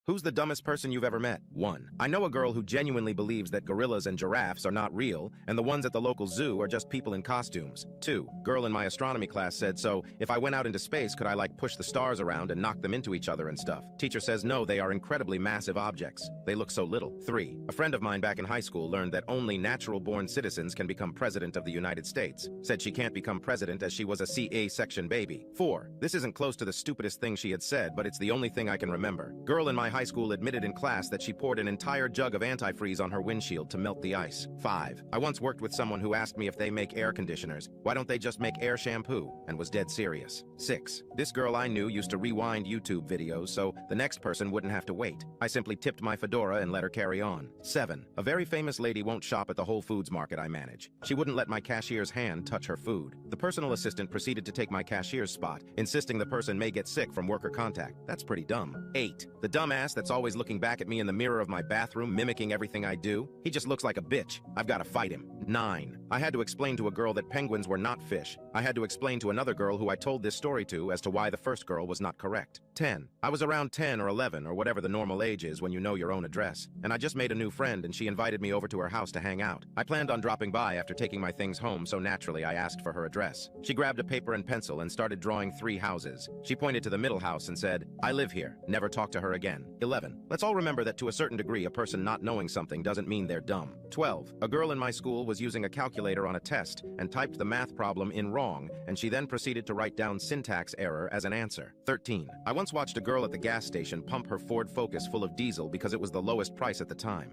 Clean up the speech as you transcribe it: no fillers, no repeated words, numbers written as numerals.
Who's the dumbest person you've ever met? 1. I know a girl who genuinely believes that gorillas and giraffes are not real, and the ones at the local zoo are just people in costumes. 2. Girl in my astronomy class said, so, if I went out into space, could I push the stars around and knock them into each other and stuff? Teacher says no, they are incredibly massive objects. They look so little. 3. A friend of mine back in high school learned that only natural-born citizens can become president of the United States. Said she can't become president as she was a CA-section baby. 4. This isn't close to the stupidest thing she had said, but it's the only thing I can remember. Girl in my high school admitted in class that she poured an entire jug of antifreeze on her windshield to melt the ice. 5. I once worked with someone who asked me if they make air conditioners, why don't they just make air shampoo, and was dead serious. 6. This girl I knew used to rewind YouTube videos so the next person wouldn't have to wait. I simply tipped my fedora and let her carry on. 7. A very famous lady won't shop at the Whole Foods market I manage. She wouldn't let my cashier's hand touch her food. The personal assistant proceeded to take my cashier's spot, insisting the person may get sick from worker contact. That's pretty dumb. 8. The dumbass that's always looking back at me in the mirror of my bathroom, mimicking everything I do. He just looks like a bitch. I've got to fight him. 9. I had to explain to a girl that penguins were not fish. I had to explain to another girl who I told this story to as to why the first girl was not correct. 10. I was around 10 or 11 or whatever the normal age is when you know your own address, and I just made a new friend and she invited me over to her house to hang out. I planned on dropping by after taking my things home, so naturally I asked for her address. She grabbed a paper and pencil and started drawing 3 houses. She pointed to the middle house and said, I live here. Never talk to her again. 11. Let's all remember that to a certain degree a person not knowing something doesn't mean they're dumb. 12. A girl in my school was using a calculator on a test and typed the math problem in wrong, and she then proceeded to write down syntax error as an answer. 13. I once watched a girl at the gas station pump her Ford Focus full of diesel because it was the lowest price at the time.